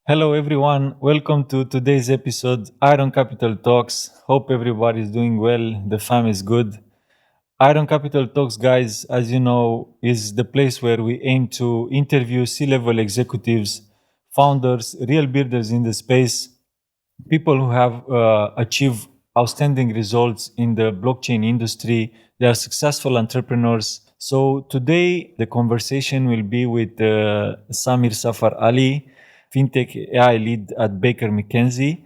Hello, everyone. Welcome to today's episode, Iron Capital Talks. Hope everybody is doing well. The fam is good. Iron Capital Talks, guys, as you know, is the place where we aim to interview C level executives, founders, real builders in the space, people who have achieved outstanding results in the blockchain industry. They are successful entrepreneurs. So today the conversation will be with Samir Safar-Aly, fintech AI lead at Baker McKenzie.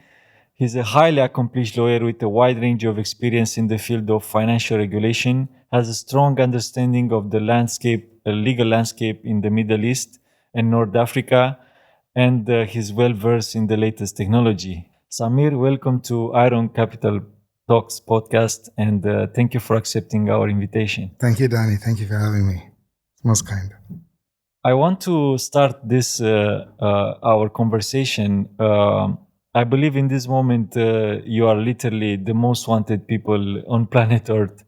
He's a highly accomplished lawyer with a wide range of experience in the field of financial regulation, has a strong understanding of the legal landscape in the Middle East and North Africa, and he's well versed in the latest technology. Samir, welcome to Iron Capital Talks podcast, and thank you for accepting our invitation. Thank you, Danny. Thank you for having me. It's most kind. I want to start this our conversation. I believe in this moment you are literally the most wanted people on planet Earth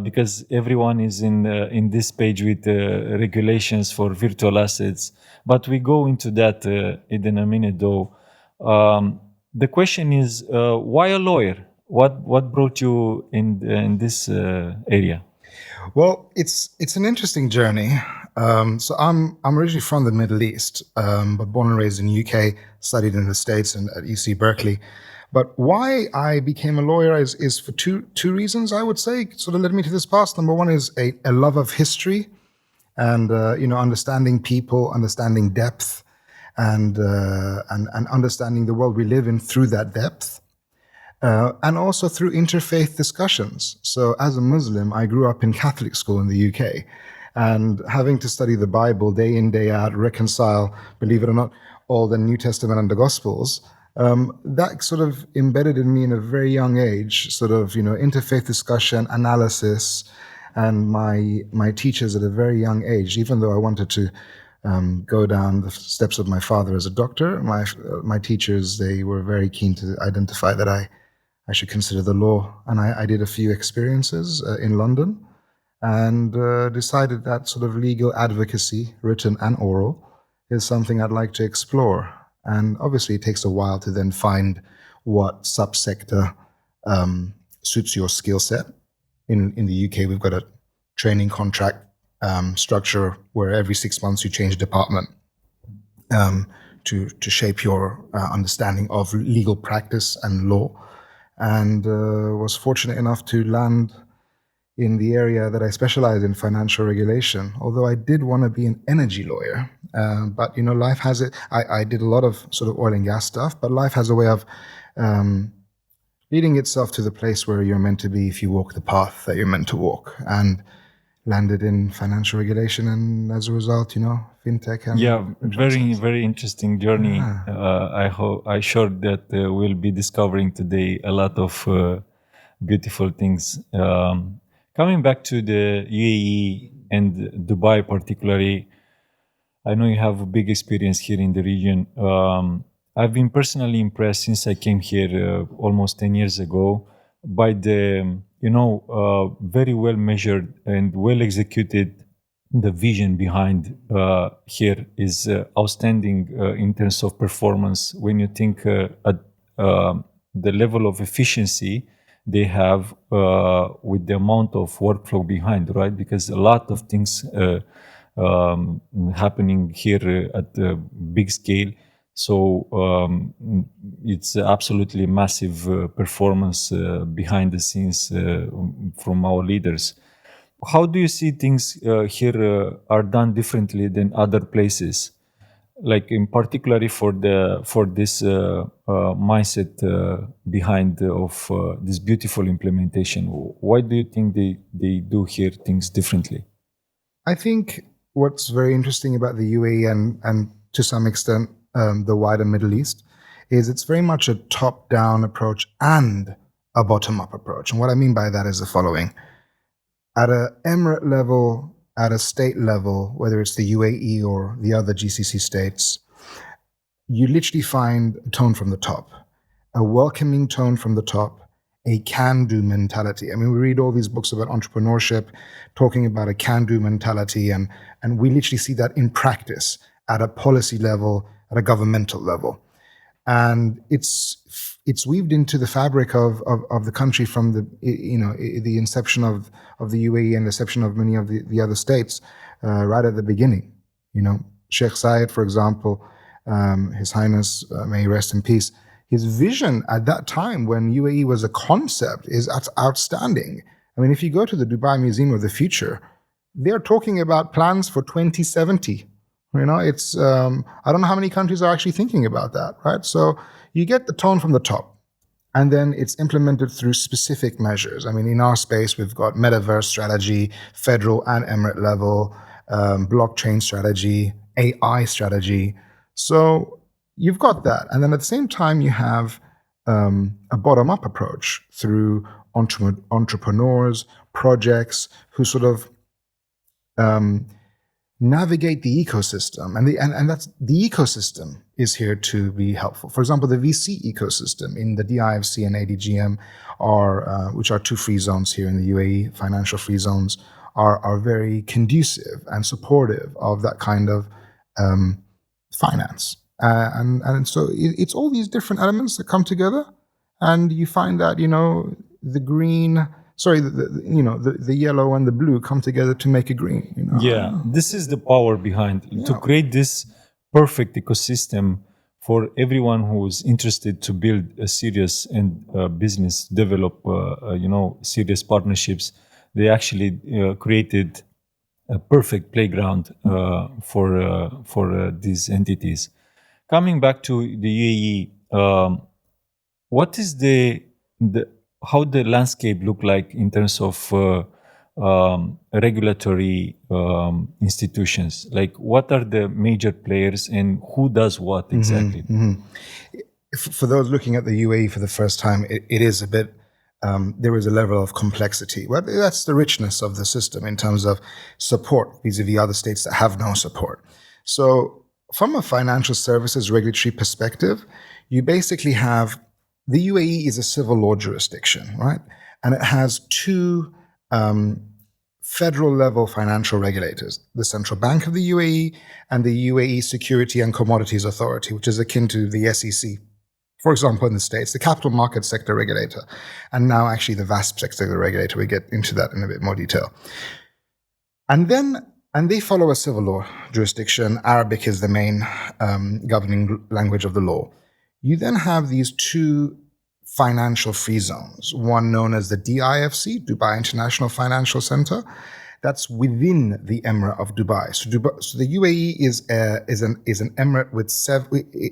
because everyone is in this page with regulations for virtual assets. But we go into that in a minute, though. The question is, why a lawyer? What brought you in this area? Well, it's an interesting journey. So I'm originally from the Middle East, but born and raised in the UK, studied in the States and at UC Berkeley. But why I became a lawyer is for two reasons, I would say, sort of led me to this path. Number one is a love of history and understanding people, understanding depth, and understanding the world we live in through that depth. And also through interfaith discussions. So as a Muslim, I grew up in Catholic school in the UK, and having to study the Bible day in, day out, reconcile, believe it or not, all the New Testament and the Gospels, that sort of embedded in me in a very young age, sort of, interfaith discussion, analysis, and my teachers at a very young age, even though I wanted to go down the steps of my father as a doctor, my teachers, they were very keen to identify that I should consider the law. And I did a few experiences in London and decided that sort of legal advocacy, written and oral, is something I'd like to explore. And obviously it takes a while to then find what subsector suits your skill set. In the UK, we've got a training contract structure where every 6 months you change department to shape your understanding of legal practice and law. And was fortunate enough to land in the area that I specialize in, financial regulation, although I did want to be an energy lawyer. But, life has it. I did a lot of sort of oil and gas stuff, but life has a way of leading itself to the place where you're meant to be if you walk the path that you're meant to walk. And landed in financial regulation, and as a result, fintech. And very interesting journey. I sure that we'll be discovering today a lot of beautiful things. Coming back to the UAE and Dubai particularly, I know you have a big experience here in the region. I've been personally impressed since I came here almost 10 years ago by the very well measured and well executed. The vision behind here is outstanding in terms of performance. When you think at the level of efficiency they have with the amount of workflow behind, right? Because a lot of things happening here at a big scale. So it's absolutely massive performance behind the scenes from our leaders. How do you see things here are done differently than other places? Like in particularly for this mindset behind of this beautiful implementation. Why do you think they do here things differently? I think what's very interesting about the UAE and to some extent the wider Middle East is it's very much a top-down approach and a bottom-up approach. And what I mean by that is the following. At an emirate level, at a state level, whether it's the UAE or the other GCC states, you literally find a tone from the top, a welcoming tone from the top, a can-do mentality. I mean, we read all these books about entrepreneurship, talking about a can-do mentality, and we literally see that in practice at a policy level, at a governmental level. And it's weaved into the fabric of the country from the inception of the UAE and the inception of many of the other states right at the beginning. Sheikh Zayed, for example, His Highness, may he rest in peace, his vision at that time when UAE was a concept is outstanding. I mean, if you go to the Dubai Museum of the Future, they're talking about plans for 2070. It's I don't know how many countries are actually thinking about that, right? So you get the tone from the top, and then it's implemented through specific measures. I mean, in our space, we've got metaverse strategy, federal and emirate level, blockchain strategy, AI strategy. So you've got that, and then at the same time, you have a bottom-up approach through entrepreneurs, projects who sort of navigate the ecosystem, and that's the ecosystem is here to be helpful. For example, the VC ecosystem in the DIFC and ADGM which are two free zones here in the UAE, financial free zones, are very conducive and supportive of that kind of finance. And so it's all these different elements that come together, and you find that the green. Sorry, the yellow and the blue come together to make a green. Yeah, this is the power behind to create this perfect ecosystem for everyone who's interested to build a serious and business, develop serious partnerships. They actually created a perfect playground for these entities. Coming back to the UAE, what is how the landscape look like in terms of regulatory institutions? Like, what are the major players and who does what exactly? For those looking at the UAE for the first time, it is a bit, there is a level of complexity. Well, that's the richness of the system in terms of support vis-a-vis other states that have no support. So from a financial services regulatory perspective, you basically have the UAE is a civil law jurisdiction, right? And it has two federal level financial regulators, the Central Bank of the UAE and the UAE Security and Commodities Authority, which is akin to the SEC, for example, in the States, the capital market sector regulator, and now actually the VASP sector regulator. We get into that in a bit more detail. And they follow a civil law jurisdiction. Arabic is the main governing language of the law. You then have these two financial free zones, one known as the DIFC, Dubai International Financial Center. That's within the Emirate of Dubai. So the UAE is an emirate with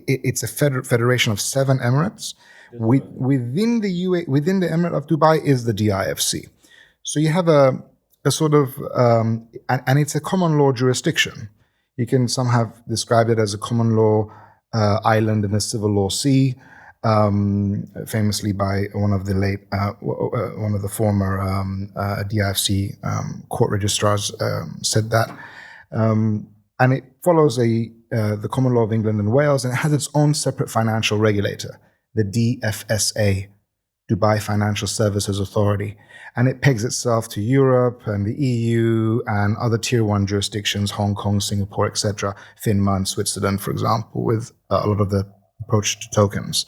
it's a federation of 7 emirates. Within the Emirate of Dubai is the DIFC. So you have a sort of, and it's a common law jurisdiction. You can somehow describe it as a common law island in a civil law sea, famously by one of the former DIFC court registrars said that, and it follows the common law of England and Wales, and it has its own separate financial regulator, the DFSA, Dubai Financial Services Authority, and it pegs itself to Europe and the EU and other tier 1 jurisdictions, Hong Kong, Singapore, etc., FINMA and Switzerland, for example, with a lot of the approach to tokens.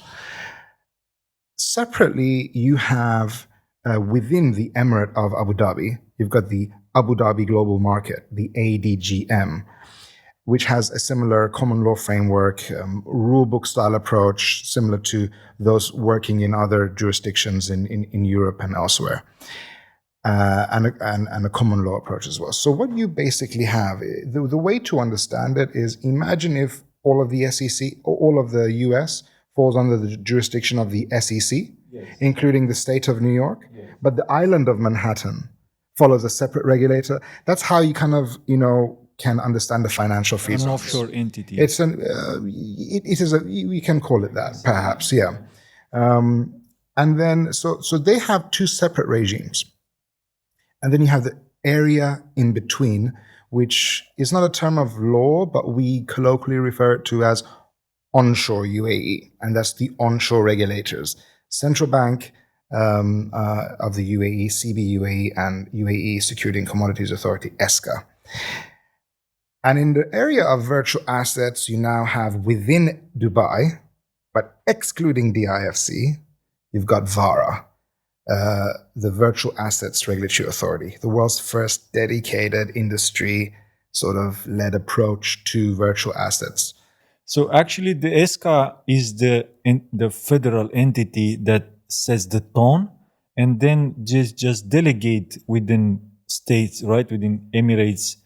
Separately, you have within the Emirate of Abu Dhabi, you've got the Abu Dhabi Global Market, the ADGM, which has a similar common law framework, rulebook style approach, similar to those working in other jurisdictions in Europe and elsewhere, and a common law approach as well. So what you basically have, the way to understand it is, imagine if all of the SEC, or all of the US falls under the jurisdiction of the SEC, yes, including the state of New York, yes, but the island of Manhattan follows a separate regulator. That's how you kind of, can understand the financial free zones. An offshore entity. It's it is we can call it that, perhaps, yeah. And then, so they have two separate regimes. And then you have the area in between, which is not a term of law, but we colloquially refer it to as onshore UAE, and that's the onshore regulators, Central Bank of the UAE, CB UAE, and UAE Security and Commodities Authority, ESCA. And in the area of virtual assets, you now have within Dubai, but excluding the IFC, you've got VARA, the Virtual Assets Regulatory Authority, the world's first dedicated industry sort of led approach to virtual assets. So actually, the ESCA is the federal entity that sets the tone, and then just delegate within states, right, within Emirates,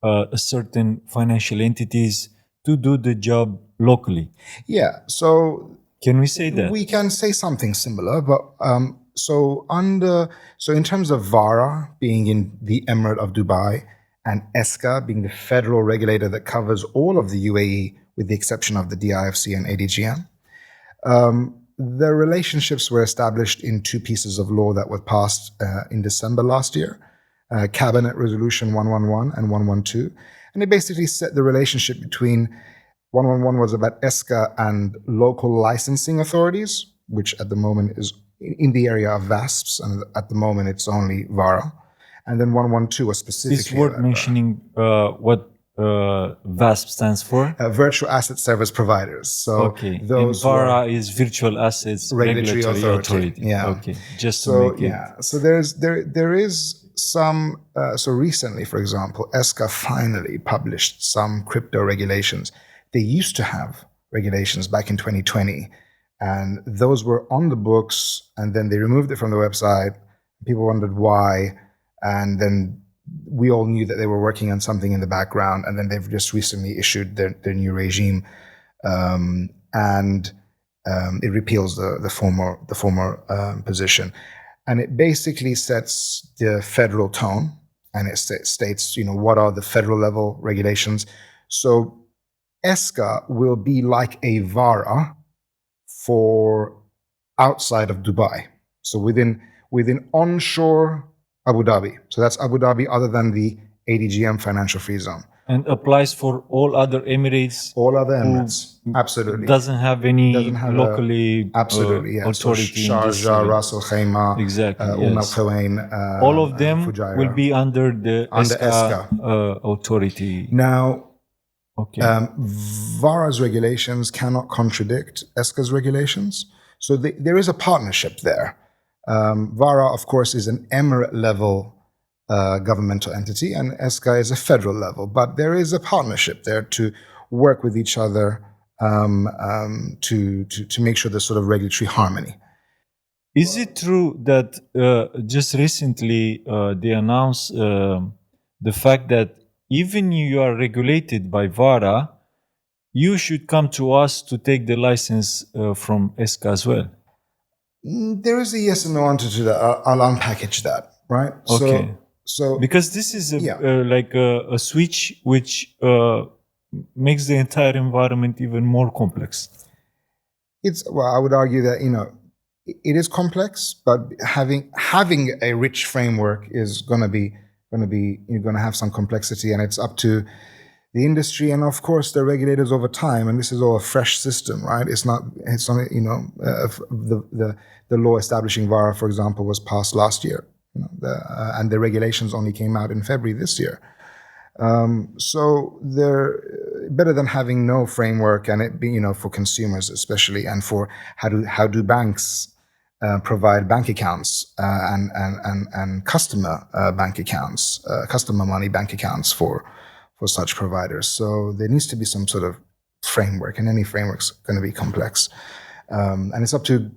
a certain financial entities to do the job locally. Yeah, so Can we say that? we can say something similar, but so in terms of VARA being in the Emirate of Dubai and ESCA being the federal regulator that covers all of the UAE with the exception of the DIFC and ADGM, the relationships were established in two pieces of law that were passed in December last year, Cabinet Resolution 111 and 112, and they basically set the relationship between 111 was about ESCA and local licensing authorities, which at the moment is in the area of VASPs, and at the moment it's only VARA. And then 112 was specifically. It's worth mentioning what VASP stands for. Virtual Asset Service Providers. So okay, those and VARA is Virtual Assets Regulatory Authority. Yeah. Okay, just so to make yeah. So there is some. So recently, for example, ESCA finally published some crypto regulations. They used to have regulations back in 2020, and those were on the books, and then they removed it from the website. People wondered why, and then we all knew that they were working on something in the background, and then they've just recently issued their new regime, and it repeals the former position, and it basically sets the federal tone, and it states, what are the federal level regulations. So ESCA will be like a VARA for outside of Dubai. So within onshore Abu Dhabi. So that's Abu Dhabi other than the ADGM financial free zone. And applies for all other Emirates. All other Emirates. Absolutely. Doesn't have any locally absolutely, yeah. authority. So Sharjah, Ras Al Khaimah, exactly, Al Qawain, all of them Fujairah will be under the ESCA authority. Now, okay. VARA's regulations cannot contradict ESCA's regulations. So there is a partnership there. VARA, of course, is an emirate level governmental entity, and ESCA is a federal level. But there is a partnership there to work with each other to make sure there's sort of regulatory harmony. Is it true that just recently they announced the fact that even you are regulated by VARA, you should come to us to take the license from ESCA as well? There is a yes and no answer to that. I'll unpackage that, right? Okay. So because this is like a switch which makes the entire environment even more complex. I would argue that it is complex, but having a rich framework is going to be you're going to have some complexity, and it's up to the industry and of course the regulators over time. And this is all a fresh system, right? It's not the law establishing VARA, for example, was passed last year, and the regulations only came out in February this year. So they're better than having no framework, and it be for consumers especially, and for how do banks provide bank accounts and customer bank accounts, customer money bank accounts for such providers. So there needs to be some sort of framework, and any framework's going to be complex. And it's up to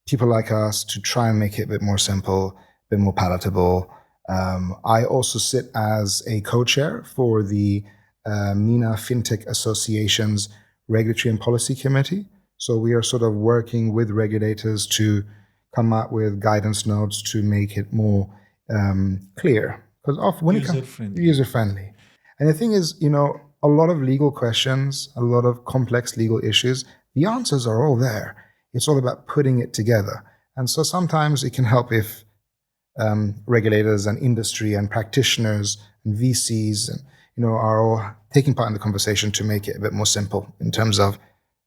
people like us to try and make it a bit more simple, a bit more palatable. I also sit as a co-chair for the MENA FinTech Association's Regulatory and Policy Committee. So we are sort of working with regulators to come up with guidance notes to make it more clear. Because when it comes user-friendly. And the thing is, a lot of legal questions, a lot of complex legal issues, the answers are all there. It's all about putting it together. And so sometimes it can help if regulators and industry and practitioners and VCs are all taking part in the conversation to make it a bit more simple in terms of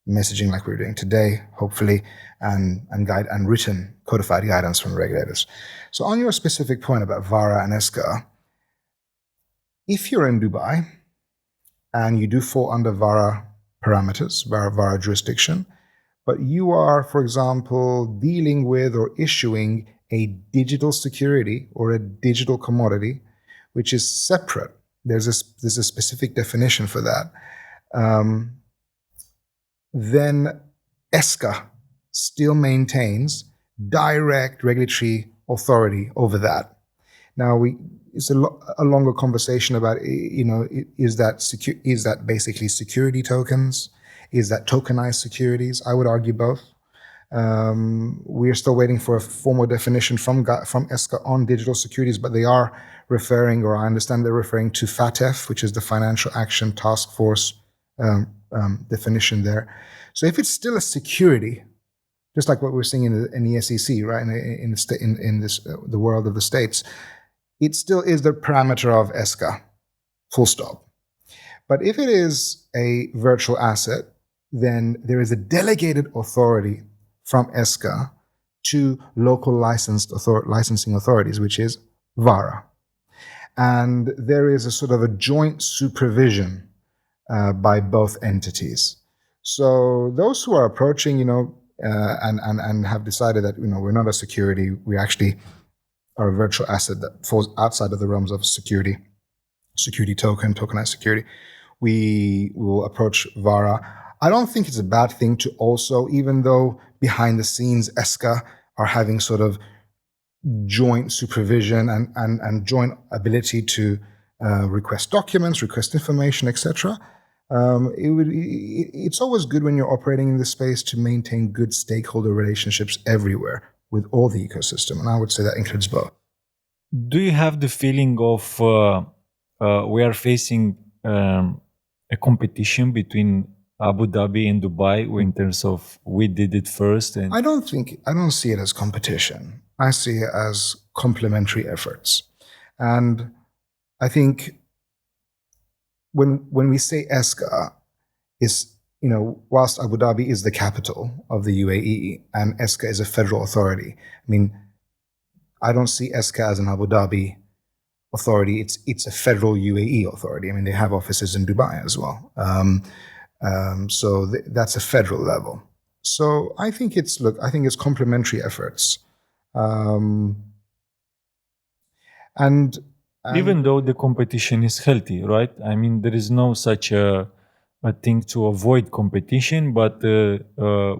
messaging like we're doing today, hopefully, and guide and written codified guidance from regulators. So on your specific point about VARA and ESCA, if you're in Dubai and you do fall under VARA parameters, VARA jurisdiction, but you are, for example, dealing with or issuing a digital security or a digital commodity, which is separate. There's a specific definition for that. Then ESCA still maintains direct regulatory authority over that. Now, it's a longer conversation about, is that basically security tokens? Is that tokenized securities? I would argue both. We are still waiting for a formal definition from ESCA on digital securities, but they are referring, or I understand they're referring to FATF, which is the Financial Action Task Force definition there. So if it's still a security, just like what we're seeing in the SEC, right, in the world of the states, it still is the parameter of ESCA, full stop. But if it is a virtual asset, then there is a delegated authority from ESCA to local licensing authorities, which is VARA. And there is a sort of a joint supervision by both entities. So those who are approaching, and have decided that, we're not a security, we actually are a virtual asset that falls outside of the realms of security token, tokenized security, we will approach VARA. I don't think it's a bad thing to also, even though behind the scenes ESCA are having sort of joint supervision and joint ability to request documents, request information, etc. It's always good when you're operating in this space to maintain good stakeholder relationships everywhere with all the ecosystem, and I would say that includes both. Do you have the feeling of we are facing a competition between Abu Dhabi and Dubai in terms of we did it first? And I don't see it as competition. I see it as complementary efforts. And I think when we say ESCA, is, whilst Abu Dhabi is the capital of the UAE and ESCA is a federal authority, I mean, I don't see ESCA as an Abu Dhabi authority. It's a federal UAE authority. I mean, they have offices in Dubai as well. So that's a federal level. So I think it's complementary efforts. And even though the competition is healthy, right? I mean, there is no such a thing to avoid competition, but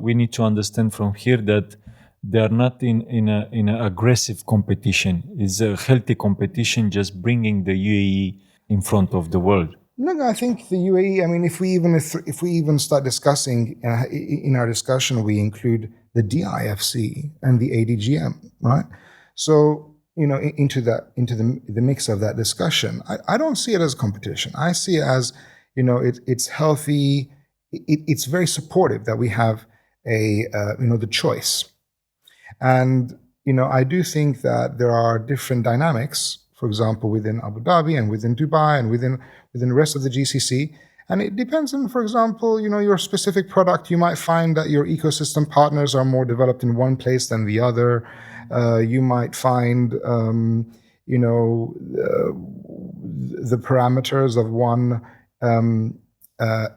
we need to understand from here that they are not in an aggressive competition. It's a healthy competition, just bringing the UAE in front of the world. No, I think the UAE. I mean, if we even start discussing in our discussion, we include the DIFC and the ADGM, right? So into the mix of that discussion, I don't see it as competition. I see it as it's healthy. It's very supportive that we have the choice. And, I do think that there are different dynamics, for example, within Abu Dhabi and within Dubai and within the rest of the GCC. And it depends on, for example, your specific product. You might find that your ecosystem partners are more developed in one place than the other. You might find, the parameters of one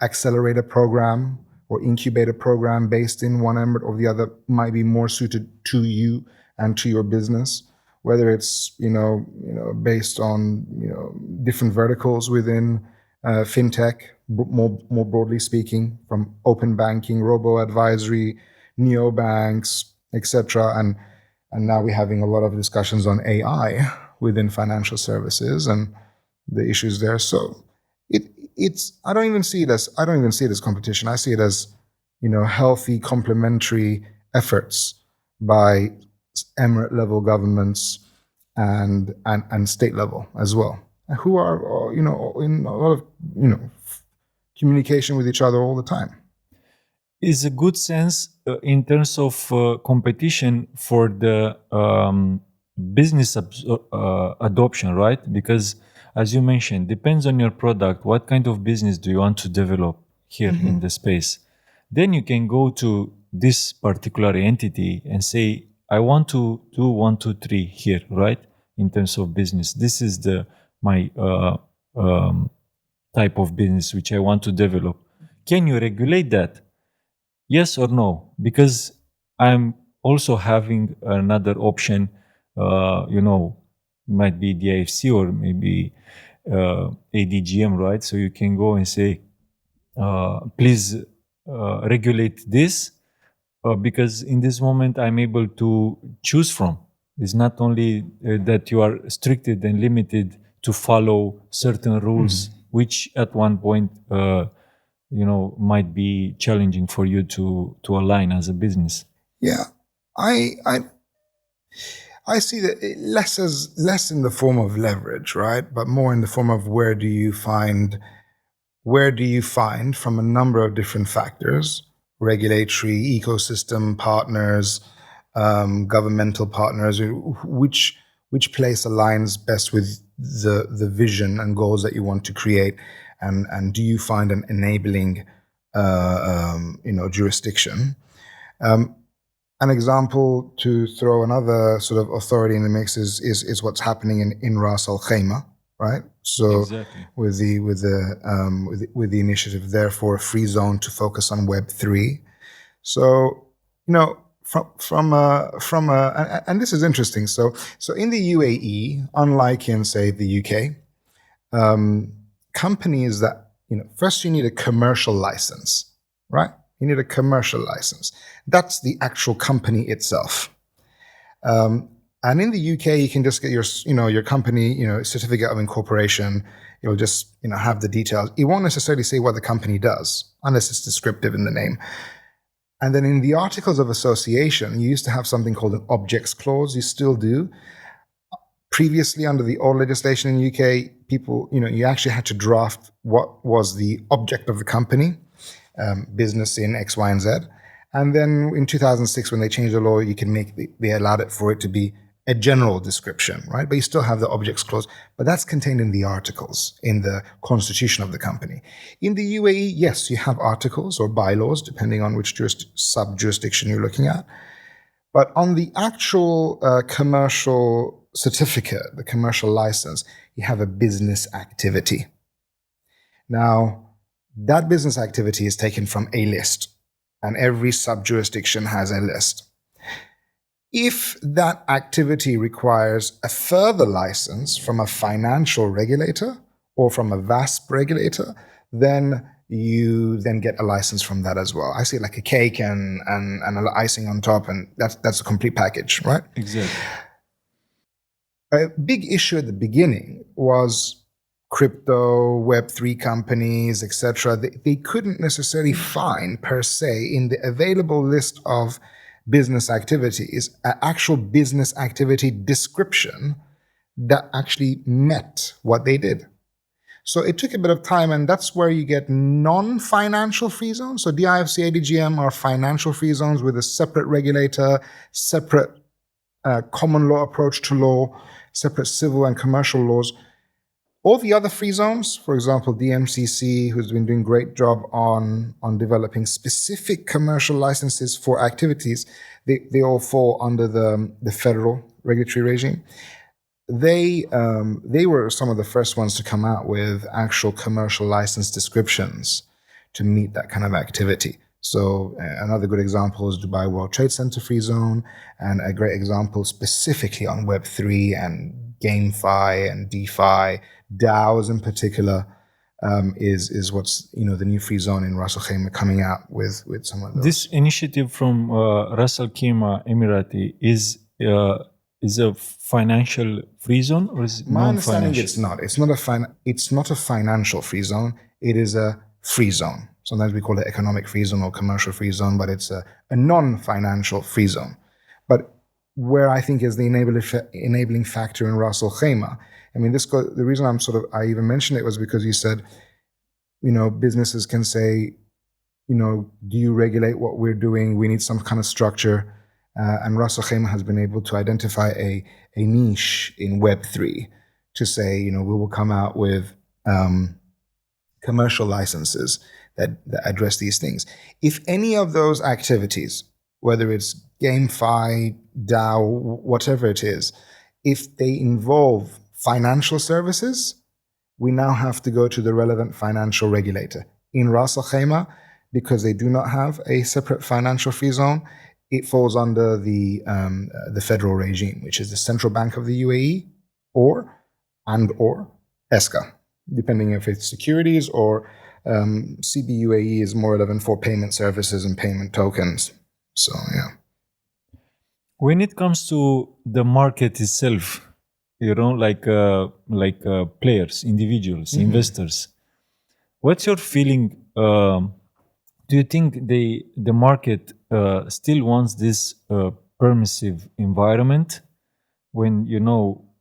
accelerator program or incubator program based in one emirate or the other might be more suited to you and to your business, whether it's based on different verticals within fintech, more broadly speaking, from open banking, robo advisory, neobanks, etc. And now we're having a lot of discussions on AI within financial services and the issues there. So I don't even see it as competition. I see it as healthy complementary efforts by emirate level governments and state level as well, who are in a lot of communication with each other all the time. Is a good sense in terms of competition for the business adoption, right? Because as you mentioned, depends on your product. What kind of business do you want to develop here in the space? Then you can go to this particular entity and say, I want to do 1, 2, 3 here, right? In terms of business, this is my type of business which I want to develop. Can you regulate that? Yes or no? Because I'm also having another option, might be the IFC or maybe ADGM, right? So you can go and say, please regulate this, because in this moment I'm able to choose from. It's not only that you are restricted and limited to follow certain rules, which at one point, might be challenging for you to align as a business. Yeah, I I I see that less in the form of leverage, right? But more in the form of where do you find from a number of different factors, regulatory, ecosystem partners, governmental partners, which place aligns best with the vision and goals that you want to create, and do you find an enabling jurisdiction? An example to throw another sort of authority in the mix is what's happening in Ras Al Khaimah, right? So Exactly. with the initiative there for a free zone to focus on Web3. So and this is interesting. So in the UAE, unlike in say the UK, companies that first you need a commercial license, right? You need a commercial license. That's the actual company itself. And in the UK, you can just get your company certificate of incorporation. It'll just have the details. It won't necessarily say what the company does unless it's descriptive in the name. And then in the articles of association, you used to have something called an objects clause. You still do. Previously, under the old legislation in the UK, people, you actually had to draft what was the object of the company, business in X, Y, and Z. And then in 2006, when they changed the law, they allowed it for it to be a general description, right? But you still have the objects clause, but that's contained in the articles, in the constitution of the company. In the UAE, yes, you have articles or bylaws, depending on which sub-jurisdiction you're looking at. But on the actual commercial certificate, the commercial license, you have a business activity. Now, that business activity is taken from a list, and every sub-jurisdiction has a list. If that activity requires a further license from a financial regulator or from a VASP regulator, then you then get a license from that as well. I see like a cake and an icing on top, and that's a complete package, right? Exactly. A big issue at the beginning was crypto, Web3 companies, etc. They couldn't necessarily find per se in the available list of business activities an actual business activity description that actually met what they did. So it took a bit of time, and that's where you get non-financial free zones. So DIFC, ADGM are financial free zones with a separate regulator, separate common law approach to law, separate civil and commercial laws. All the other free zones, for example, DMCC, who's been doing a great job on developing specific commercial licenses for activities, they all fall under the federal regulatory regime. They were some of the first ones to come out with actual commercial license descriptions to meet that kind of activity. So another good example is Dubai World Trade Center Free Zone, and a great example specifically on Web3 and GameFi and DeFi, DAOs in particular, is what's the new free zone in Ras Al Khaimah coming out with some of those. This initiative from Ras Al Khaimah Emirati is a financial free zone, or is it My understanding, non-financial? it's not. It's not a financial free zone. It is a free zone. Sometimes we call it economic free zone or commercial free zone, but it's a non-financial free zone. But where I think is the enabling factor in Ras Al Khaimah, I mean, the reason I even mentioned it was because you said, businesses can say, do you regulate what we're doing? We need some kind of structure. And Ras Al Khaimah has been able to identify a niche in Web3 to say, we will come out with commercial licenses that address these things. If any of those activities, whether it's GameFi, DAO, whatever it is, if they involve financial services, we now have to go to the relevant financial regulator. In Ras Al Khaimah, because they do not have a separate financial free zone, it falls under the federal regime, which is the Central Bank of the UAE or ESCA, depending if it's securities or CBUAE is more relevant for payment services and payment tokens. So yeah. When it comes to the market itself, players, individuals, investors, what's your feeling? Do you think the market still wants this permissive environment when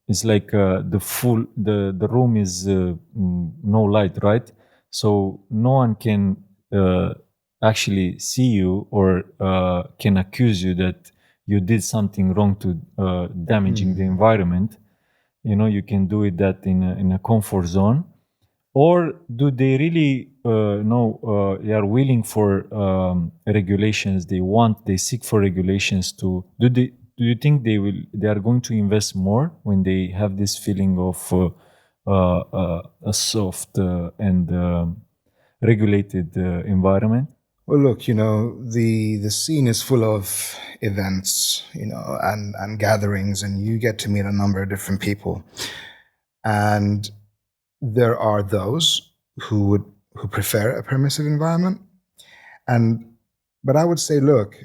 it's like the room is no light, right? So no one can actually see you or can accuse you that you did something wrong to damaging the environment. You can do it that in a comfort zone. Or do they really know they are willing for regulations? They seek for regulations to do you think they are going to invest more when they have this feeling of a soft and regulated environment? Well, look, the scene is full of events, and gatherings, and you get to meet a number of different people. And there are those who prefer a permissive environment. But I would say, look,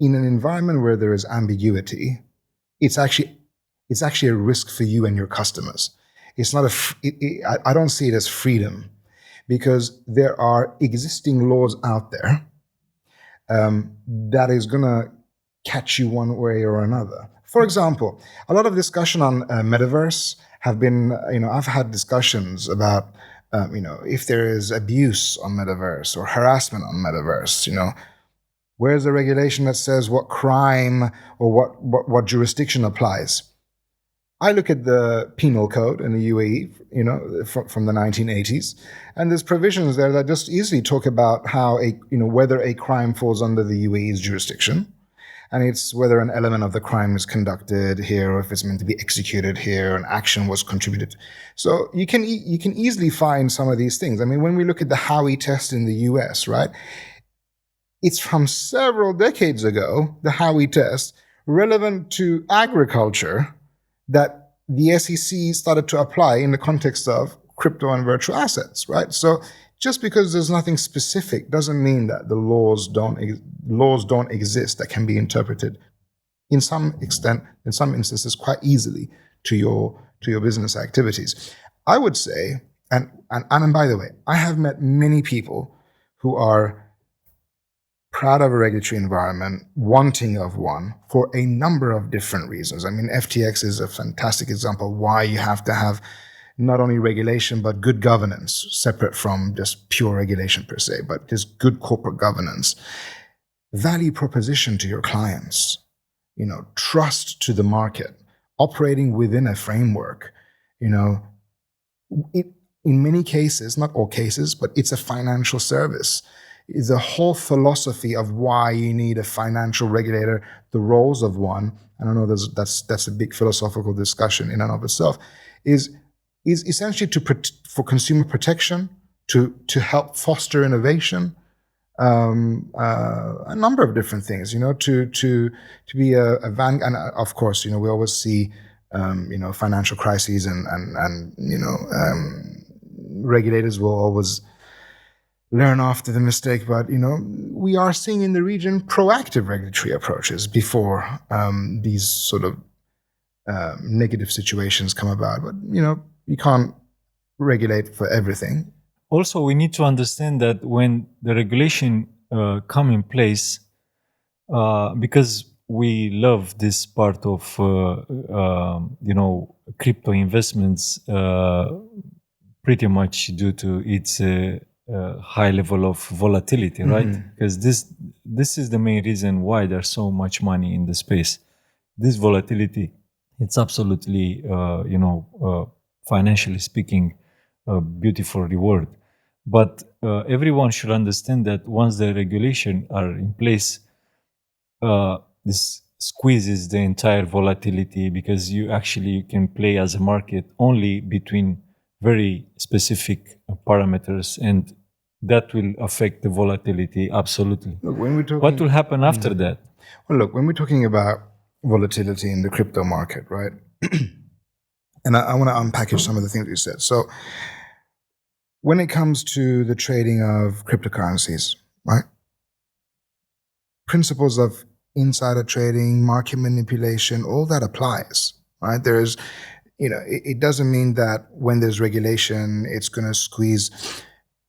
in an environment where there is ambiguity, it's actually a risk for you and your customers. It's not I don't see it as freedom, because there are existing laws out there that is going to catch you one way or another. For example, a lot of discussion on metaverse have been, I've had discussions about, if there is abuse on metaverse or harassment on metaverse, where's the regulation that says what crime or what jurisdiction applies? I look at the penal code in the UAE, from the 1980s, and there's provisions there that just easily talk about how whether a crime falls under the UAE's jurisdiction, and it's whether an element of the crime is conducted here or if it's meant to be executed here and action was contributed. So you can easily find some of these things. I mean, when we look at the Howey test in the US, right? It's from several decades ago, the Howey test, relevant to agriculture, that the SEC started to apply in the context of crypto and virtual assets, right? So just because there's nothing specific doesn't mean that the laws don't exist that can be interpreted in some extent, in some instances, quite easily to your business activities. I would say, and by the way, I have met many people who are proud of a regulatory environment, wanting of one for a number of different reasons. I mean, FTX is a fantastic example of why you have to have not only regulation, but good governance, separate from just pure regulation per se, but just good corporate governance. Value proposition to your clients, trust to the market, operating within a framework, in many cases, not all cases, but it's a financial service. The whole philosophy of why you need a financial regulator, the roles of one, I don't know, that's a big philosophical discussion in and of itself, is essentially for consumer protection, to help foster innovation, a number of different things, to be a van, and of course, we always see, financial crises and regulators will always learn after the mistake, but we are seeing in the region proactive regulatory approaches before these sort of negative situations come about. But you can't regulate for everything. Also, we need to understand that when the regulation come in place, because we love this part of crypto investments, pretty much due to its high level of volatility, right? Because this is the main reason why there's so much money in the space. This volatility, it's absolutely, financially speaking, a beautiful reward. But everyone should understand that once the regulation are in place, this squeezes the entire volatility, because you can play as a market only between very specific parameters, and that will affect the volatility absolutely. Look, when we're talking, What will happen after that? well, look, when we're talking about volatility in the crypto market, right? And I want to unpackage some of the things you said. So, when it comes to the trading of cryptocurrencies, right? Principles of insider trading, market manipulation, all that applies, right? There's, it doesn't mean that when there's regulation, it's going to squeeze.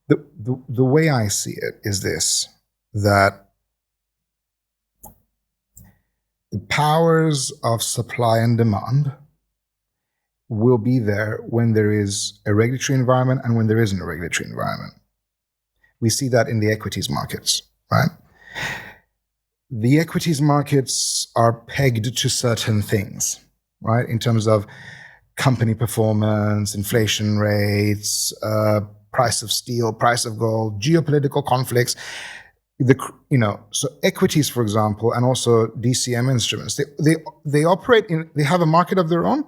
The way I see it is this, that the powers of supply and demand will be there when there is a regulatory environment and when there isn't a regulatory environment. We see that in the equities markets, right? The equities markets are pegged to certain things, right? In terms of company performance, inflation rates, price of steel, price of gold, geopolitical conflicts. So equities, for example, and also DCM instruments, they operate they have a market of their own,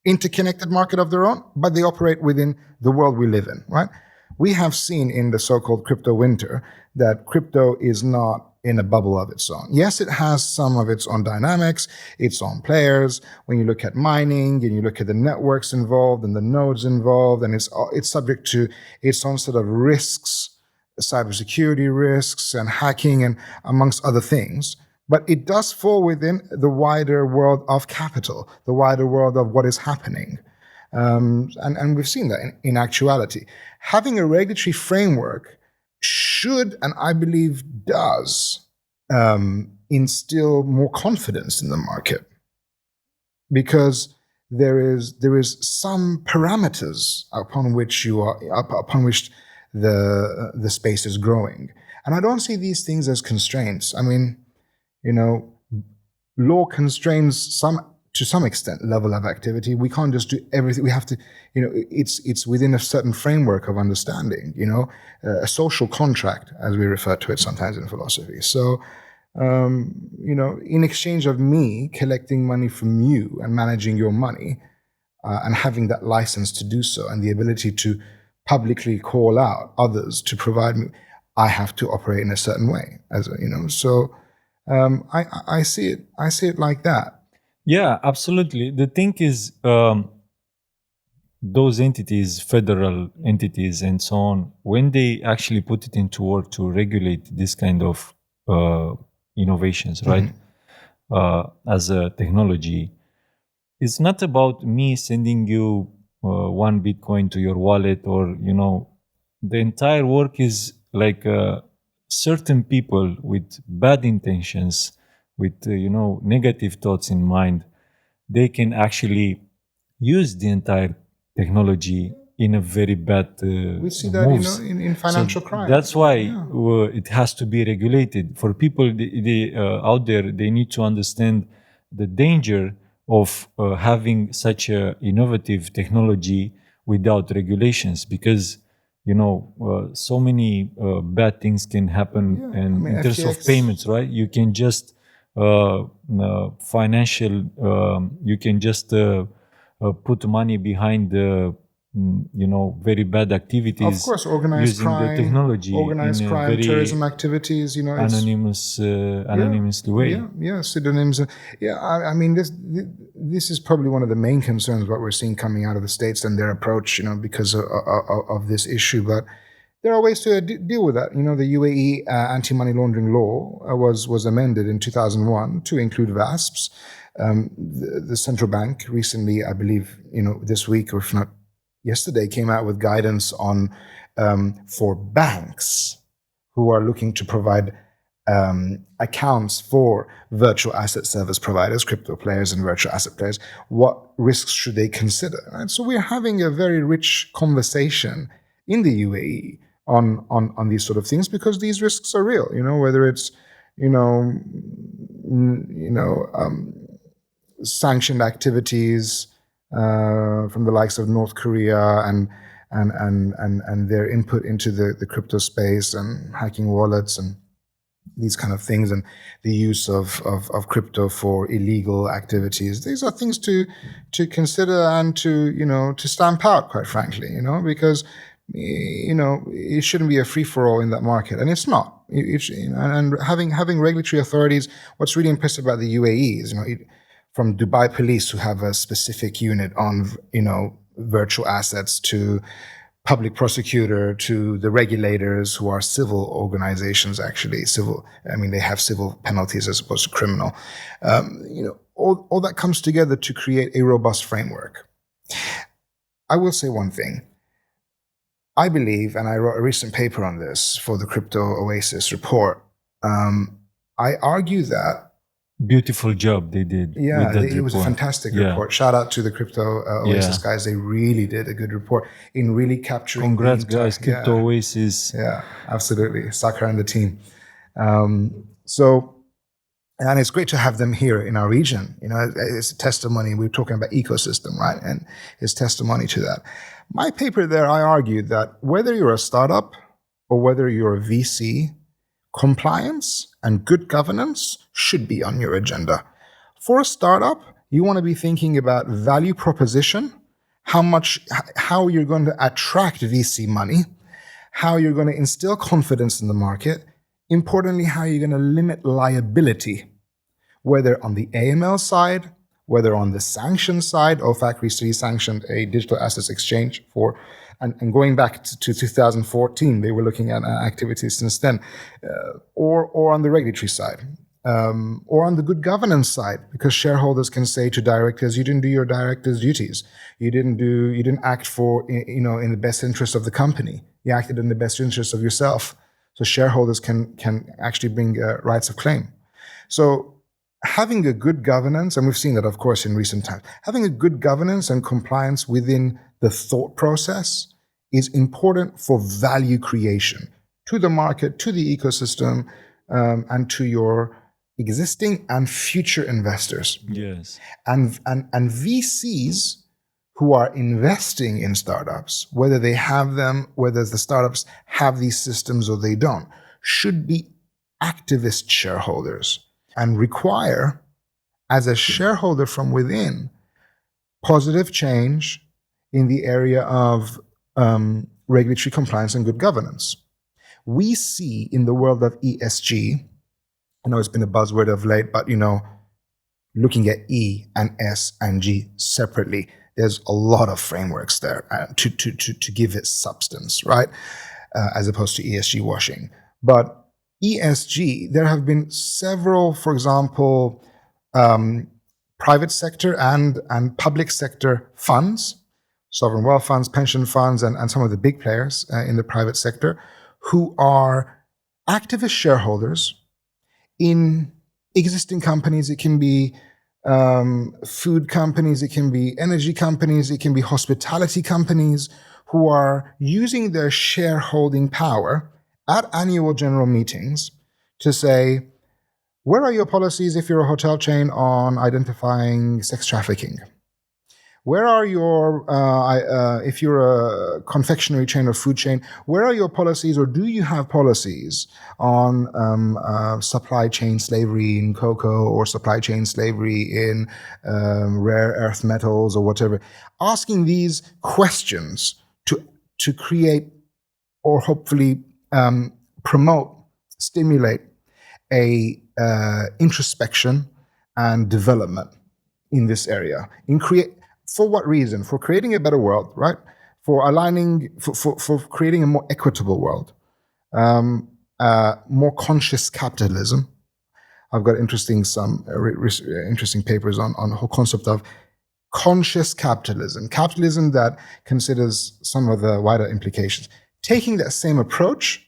interconnected market of their own, but they operate within the world we live in, right? We have seen in the so-called crypto winter that crypto is not in a bubble of its own. Yes, it has some of its own dynamics, its own players. When you look at mining and you look at the networks involved and the nodes involved, and it's subject to its own set of risks, cybersecurity risks and hacking and amongst other things. But it does fall within the wider world of capital, the wider world of what is happening. And we've seen that in actuality. Having a regulatory framework should, and I believe does, instill more confidence in the market, because there is some parameters upon which the space is growing. And I don't see these things as constraints. I mean, law constrains to some extent level of activity. We can't just do everything. We have to, it's within a certain framework of understanding, a social contract, as we refer to it sometimes in philosophy. So, in exchange of me collecting money from you and managing your money, and having that license to do so and the ability to publicly call out others to provide me, I have to operate in a certain way, so I see it like that. Yeah, absolutely. The thing is, those entities, federal entities and so on, when they actually put it into work to regulate this kind of innovations, right, as a technology, it's not about me sending you one Bitcoin to your wallet, or the entire work is like certain people with bad intentions, with negative thoughts in mind, they can actually use the entire technology in a very bad We see that moves. in financial crime. That's why it has to be regulated. For people out there, they need to understand the danger of having such a innovative technology without regulations, because so many bad things can happen. And in terms of payments, right, you can just financial you can just put money behind the very bad activities. Of course, organized using crime, the technology in a very terrorism activities. anonymously way. Yeah, pseudonyms. Yeah, I mean this is probably one of the main concerns what we're seeing coming out of the States and their approach, because of this issue. But there are ways to deal with that. The UAE anti-money laundering law was amended in 2001 to include VASPs. The central bank recently, I believe, this week, or if not yesterday, came out with guidance on for banks who are looking to provide accounts for virtual asset service providers, crypto players and virtual asset players. What risks should they consider? Right? So we're having a very rich conversation in the UAE on these sort of things, because these risks are real. Whether it's sanctioned activities from the likes of North Korea and their input into the crypto space and hacking wallets, and these kind of things, and the use of crypto for illegal activities. These are things to consider and to stamp out, quite frankly, because it shouldn't be a free for all in that market, and it's not. And having regulatory authorities. What's really impressive about the UAE is from Dubai Police, who have a specific unit on virtual assets, to public prosecutor, to the regulators, who are civil organizations, actually civil. I mean, they have civil penalties as opposed to criminal. All that comes together to create a robust framework. I will say one thing. I believe, and I wrote a recent paper on this for the Crypto Oasis report. I argue that Beautiful job they did. yeah, with that it was a report. fantastic Yeah. report. Shout out to the Crypto Oasis Yeah. guys. They really did a good report in really capturing. Congrats, the entire- guys. Crypto Oasis. Yeah, absolutely. Sakar and the team. And it's great to have them here in our region. It's a testimony. We're talking about ecosystem, right? And it's testimony to that. My paper there, I argued that whether you're a startup or whether you're a VC, compliance and good governance should be on your agenda. For a startup, you want to be thinking about value proposition, how you're going to attract VC money, how you're going to instill confidence in the market, importantly, how you're going to limit liability, whether on the AML side, whether on the sanction side. OFAC recently sanctioned a digital assets exchange and going back to 2014, they were looking at activities since then, or on the regulatory side, or on the good governance side, because shareholders can say to directors, you didn't do your director's duties. You didn't act in the best interest of the company. You acted in the best interest of yourself. So shareholders can actually bring rights of claim. So having a good governance, and we've seen that, of course, in recent times, having a good governance and compliance within the thought process is important for value creation to the market, to the ecosystem, and to your existing and future investors. Yes. And VCs who are investing in startups, whether they have them, whether the startups have these systems or they don't, should be activist shareholders and require, as a shareholder from within, positive change in the area of regulatory compliance and good governance. We see in the world of ESG, I know it's been a buzzword of late, but looking at E and S and G separately, there's a lot of frameworks there to give it substance, right? As opposed to ESG washing. But ESG, there have been several, for example, private sector and public sector funds, sovereign wealth funds, pension funds, and some of the big players in the private sector, who are activist shareholders in existing companies. It can be food companies, it can be energy companies, it can be hospitality companies, who are using their shareholding power at annual general meetings to say, where are your policies if you're a hotel chain on identifying sex trafficking? Where are your, if you're a confectionery chain or food chain, where are your policies, or do you have policies on supply chain slavery in cocoa, or supply chain slavery in rare earth metals, or whatever? Asking these questions to create, or hopefully promote, stimulate a introspection and development in this area. For what reason? For creating a better world, right? For aligning, for creating a more equitable world, more conscious capitalism. I've got interesting papers on the whole concept of conscious capitalism that considers some of the wider implications. Taking that same approach,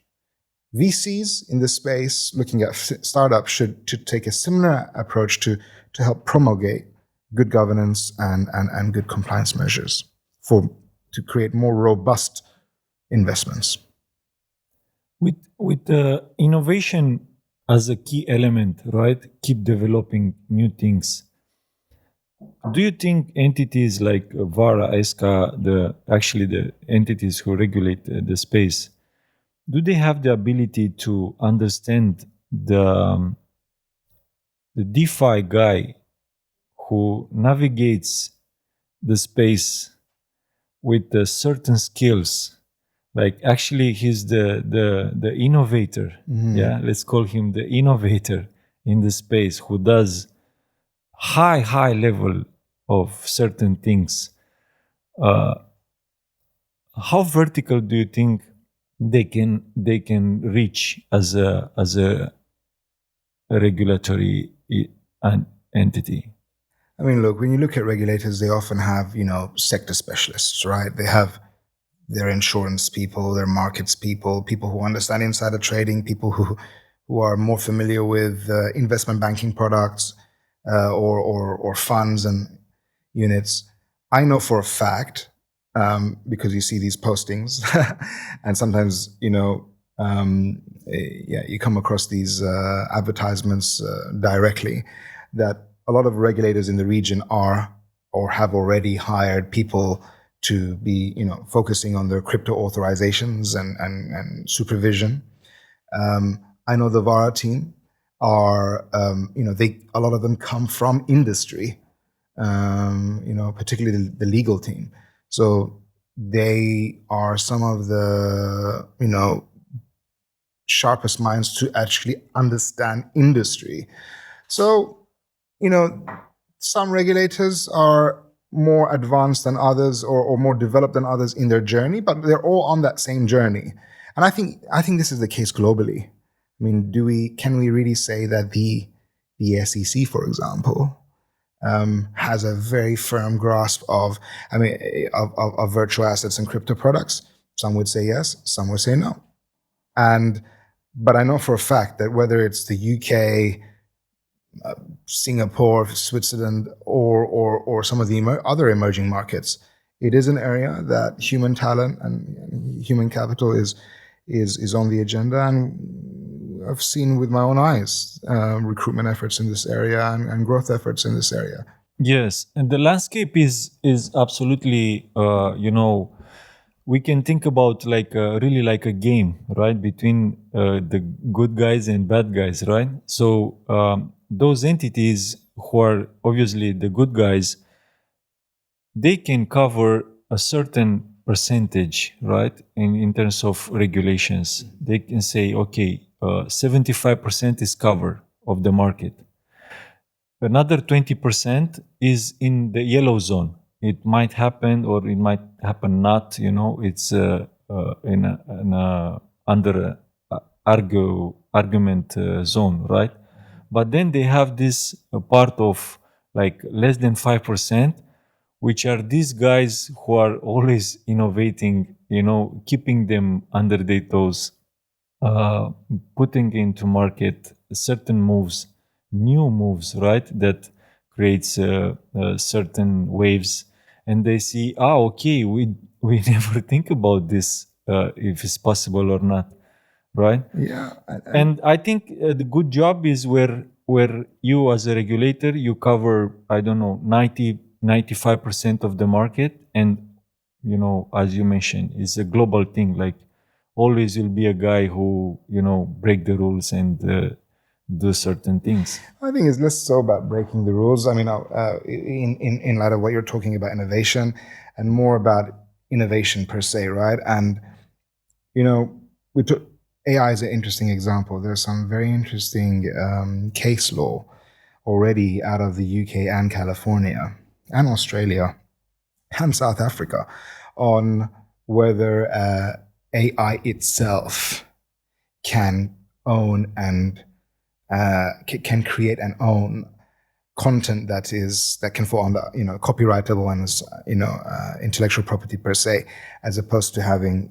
VCs in this space, looking at startups, should take a similar approach to help promulgate good governance and good compliance measures to create more robust investments. With innovation as a key element, right? Keep developing new things. Do you think entities like VARA, ESCA, the entities who regulate the space, do they have the ability to understand the DeFi guy who navigates the space with certain skills, like actually he's the innovator. Yeah, let's call him the innovator in the space who does high level of certain things. How vertical do you think they can reach as a regulatory entity? I mean, look, when you look at regulators, they often have, sector specialists, right? They have their insurance people, their markets people, people who understand insider trading, people who are more familiar with investment banking products or funds and units. I know for a fact, because you see these postings, and sometimes you come across these advertisements directly, that a lot of regulators in the region are or have already hired people to be, focusing on their crypto authorizations and supervision. I know the VARA team are, a lot of them come from industry, particularly the legal team. So they are some of the, sharpest minds to actually understand industry. So, some regulators are more advanced than others or more developed than others in their journey, but they're all on that same journey. And I think this is the case globally. I mean, can we really say that the SEC, for example, has a very firm grasp of virtual assets and crypto products? Some would say yes, some would say no. But I know for a fact that whether it's the UK, Singapore, Switzerland, or some of the other emerging markets, it is an area that human talent and human capital is on the agenda. And I've seen with my own eyes recruitment efforts in this area and growth efforts in this area. Yes, and the landscape is absolutely we can think about really like a game, right, between the good guys and bad guys, right? So those entities who are obviously the good guys, they can cover a certain percentage, right, in terms of regulations. They can say, okay, 75% is cover of the market. Another 20% is in the yellow zone. It might happen or it might happen not. It's under argument zone, right? But then they have this part of like less than 5%, which are these guys who are always innovating, keeping them under their toes, uh, putting into market certain moves, new moves, right? That creates certain waves, and they see, okay, we never think about this if it's possible or not, right? Yeah, And I think the good job is where you as a regulator you cover, I don't know, 95% of the market, and as you mentioned, it's a global thing. Like always will be a guy who break the rules and do certain things. I think it's less so about breaking the rules. I mean, in light of what you're talking about innovation, and more about innovation per se, right? And we took AI is an interesting example. There's some very interesting case law already out of the UK and California and Australia and South Africa on whether AI itself can own and can create and own content that can fall under copyrightable and intellectual property per se, as opposed to having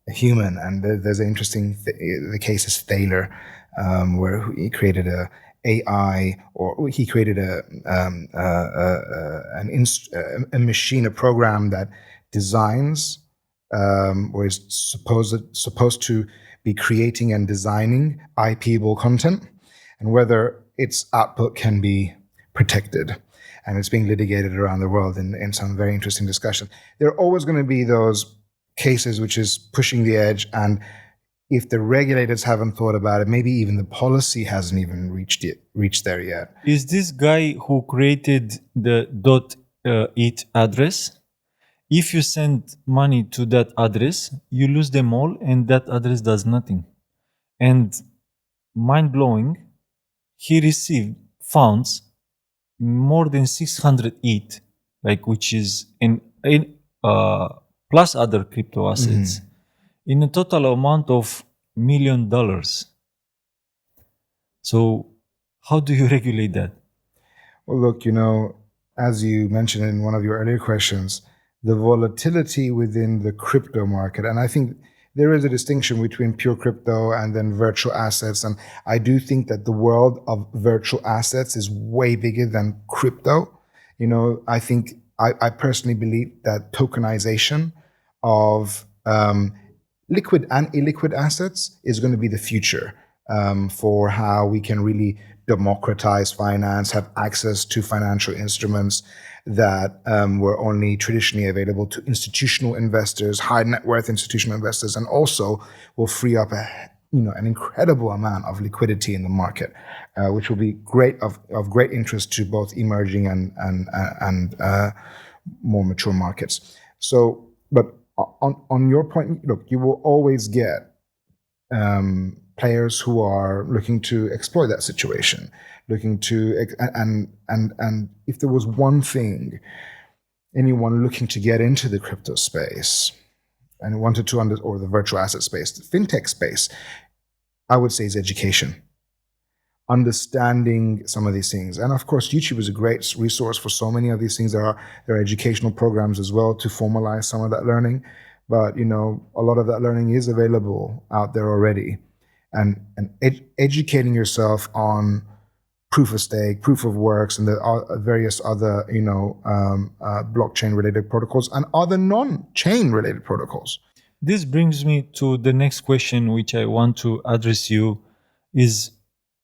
a human. And there's an interesting the case is Thaler, where he created a AI, or he created a machine, a program that designs or is supposed to be creating and designing IPable content, and whether its output can be protected. And it's being litigated around the world in some very interesting discussion. There are always going to be those cases which is pushing the edge, and if the regulators haven't thought about it, maybe even the policy hasn't even reached there yet. Is this guy who created the .it address? If you send money to that address, you lose them all, and that address does nothing. And mind blowing, he received funds more than 600 ETH, like which is in plus other crypto assets, in a total amount of $1 million. So, how do you regulate that? Well, look, as you mentioned in one of your earlier questions, the volatility within the crypto market, and I think there is a distinction between pure crypto and then virtual assets. And I do think that the world of virtual assets is way bigger than crypto. I think I personally believe that tokenization of liquid and illiquid assets is going to be the future for how we can really democratize finance, have access to financial instruments that were only traditionally available to institutional investors, high net worth institutional investors, and also will free up an incredible amount of liquidity in the market, which will be of great interest to both emerging and more mature markets. So, but on your point, look, you will always get players who are looking to exploit that situation, looking to and if there was one thing anyone looking to get into the crypto space and wanted to or the virtual asset space, the fintech space, I would say is education. Understanding some of these things. And of course, YouTube is a great resource for so many of these things. There are educational programs as well to formalize some of that learning. But, a lot of that learning is available out there already. And educating yourself on proof of stake, proof of works, and the various other, blockchain related protocols and other non-chain related protocols. This brings me to the next question, which I want to address you is,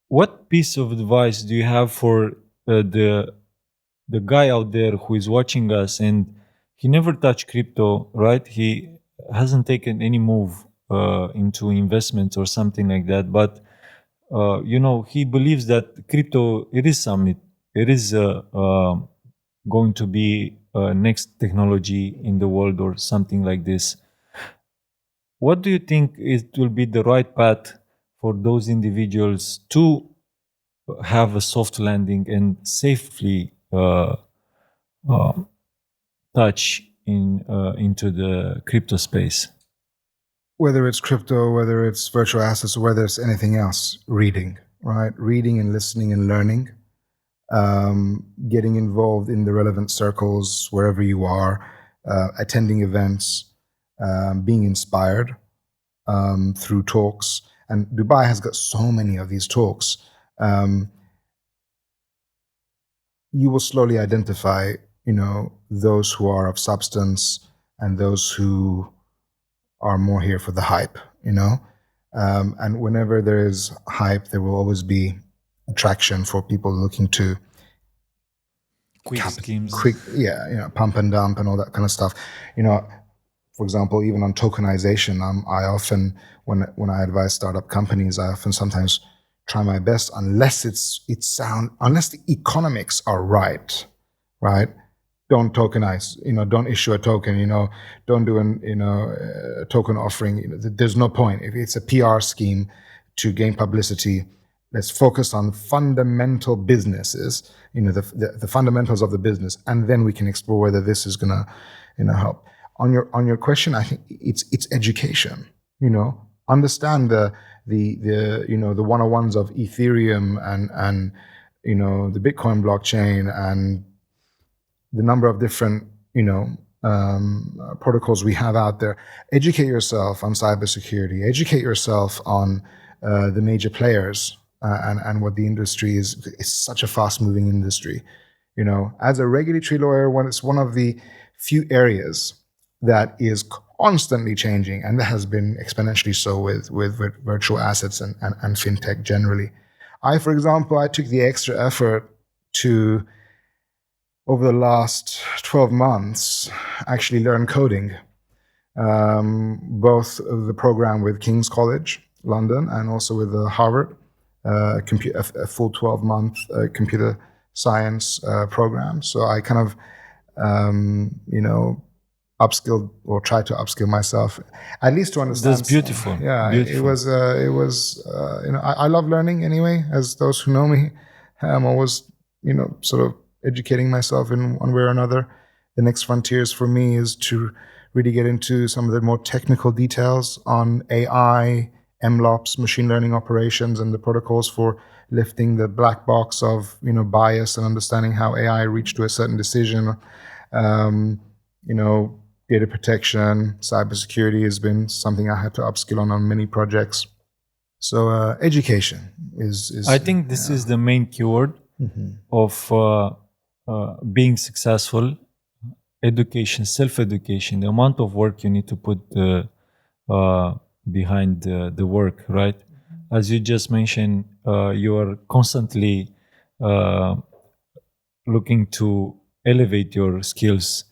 what piece of advice do you have for the guy out there who is watching us and he never touched crypto, right? He hasn't taken any move into investments or something like that, but he believes that crypto it is going to be next technology in the world or something like this. What do you think it will be the right path for those individuals to have a soft landing and safely touch into the crypto space? Whether it's crypto, whether it's virtual assets, or whether it's anything else, reading, right? Reading and listening and learning, getting involved in the relevant circles wherever you are, attending events, being inspired through talks. And Dubai has got so many of these talks. You will slowly identify, those who are of substance and those who are more here for the hype, and whenever there is hype, there will always be attraction for people looking to Quick schemes. Pump and dump and all that kind of stuff. For example, even on tokenization, I often, when I advise startup companies, I often sometimes try my best, unless unless the economics are right, don't tokenize, don't issue a token, don't do a token offering. There's no point. If it's a PR scheme to gain publicity, let's focus on fundamental businesses, the fundamentals of the business, and then we can explore whether this is gonna, help. On your question, I think it's education. Understand the 101s of Ethereum and the Bitcoin blockchain and the number of different protocols we have out there. Educate yourself on cybersecurity. Educate yourself on the major players and what the industry is. It's such a fast-moving industry. As a regulatory lawyer, it's one of the few areas that is constantly changing, and that has been exponentially so with virtual assets and fintech generally. For example, I took the extra effort to, over the last 12 months, actually learn coding. both the program with King's College London and also with Harvard, a full 12-month computer science program. So I kind of, upskilled or tried to upskill myself, at least to understand. That's beautiful. Yeah, Beautiful. it was. I love learning anyway. As those who know me, I'm always, sort of educating myself in one way or another. The next frontiers for me is to really get into some of the more technical details on AI, MLOps, machine learning operations, and the protocols for lifting the black box of bias and understanding how AI reached to a certain decision. Data protection, cybersecurity has been something I had to upskill on many projects. So education is. I think this is the main keyword of being successful. Education, self-education, the amount of work you need to put behind the work, right? As you just mentioned, you are constantly looking to elevate your skills,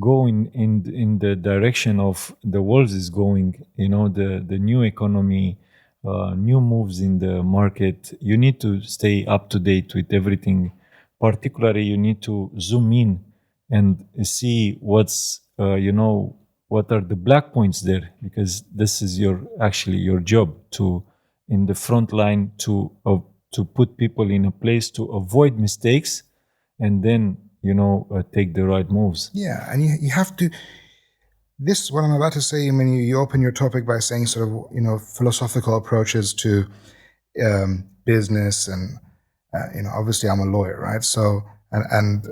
go in the direction of the world is going, the new economy, new moves in the market. You need to stay up to date with everything. Particularly, you need to zoom in and see what's what are the black points there, because this is your job to in the front line to put people in a place to avoid mistakes, and then take the right moves. Yeah, and you have to. This, what I'm about to say, when you open your topic by saying sort of philosophical approaches to business, and obviously I'm a lawyer, right? So and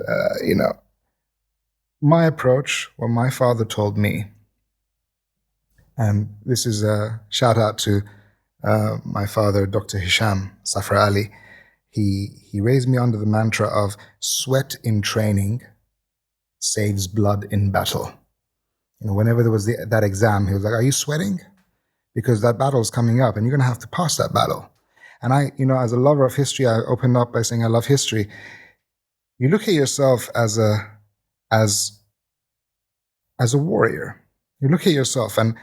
my approach, what my father told me, and this is a shout out to my father, Dr. Hisham Safar-Aly. He raised me under the mantra of sweat in training saves blood in battle. Whenever there was that exam, he was like, "Are you sweating? Because that battle is coming up, and you're going to have to pass that battle." And I, as a lover of history, I opened up by saying I love history. You look at yourself as a warrior. You look at yourself, and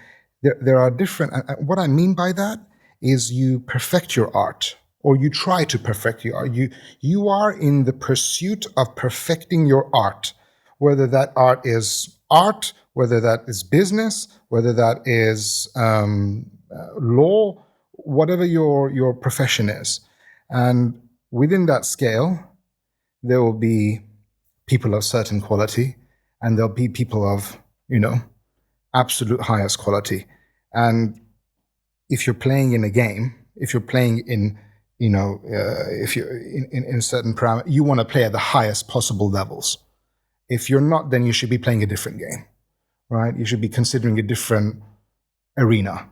there are different. What I mean by that is you perfect your art, or you try to perfect your art. You are in the pursuit of perfecting your art, whether that art is art, whether that is business, whether that is law, whatever your profession is. And within that scale, there will be people of certain quality, and there'll be people of, absolute highest quality. And if you're playing in a game, if you're playing in, if you're in a certain parameter, you want to play at the highest possible levels. If you're not, then you should be playing a different game, right? You should be considering a different arena,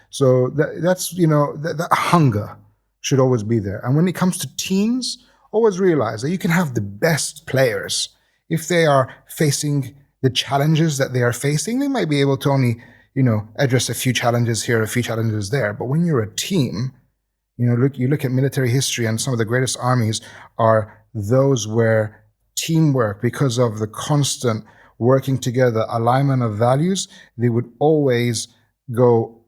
So that's, that hunger should always be there. And when it comes to teams, always realize that you can have the best players. If they are facing the challenges that they are facing, they might be able to only, address a few challenges here, a few challenges there. But when you're a team, you look at military history, and some of the greatest armies are those where teamwork, because of the constant working together, alignment of values, they would always go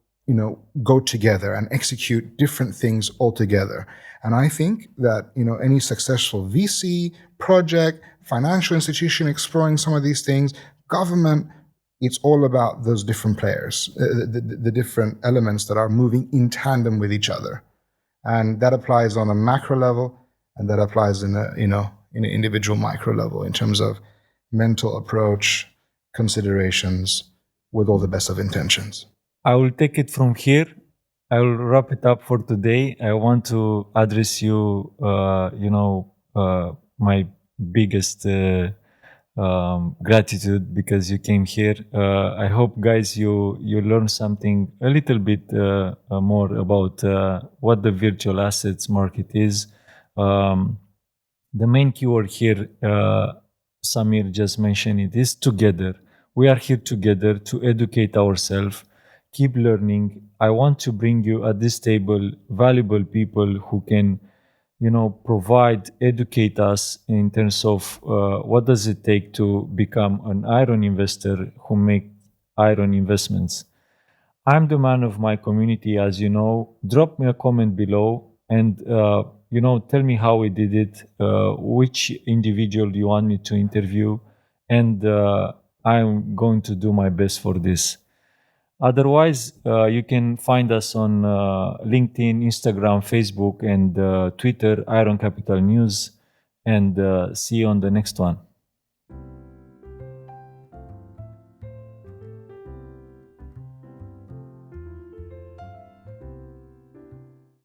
together and execute different things altogether. And I think that, any successful VC project, financial institution exploring some of these things, government, it's all about those different players, the different elements that are moving in tandem with each other. And that applies on a macro level, and that applies in an individual micro level in terms of mental approach, considerations, with all the best of intentions. I will take it from here. I will wrap it up for today. I want to address you, my biggest gratitude because you came here. I hope, guys, you learned something a little bit more about what the virtual assets market is. The main keyword here, Samir just mentioned it, is together. We are here together to educate ourselves, keep learning. I want to bring you at this table valuable people who can, provide, educate us in terms of what does it take to become an iron investor who make Iron Investments. I'm the man of my community, as you know. Drop me a comment below and tell me how we did it, which individual you want me to interview, and I'm going to do my best for this. Otherwise, you can find us on LinkedIn, Instagram, Facebook, and Twitter, Iron Capital News, and see you on the next one.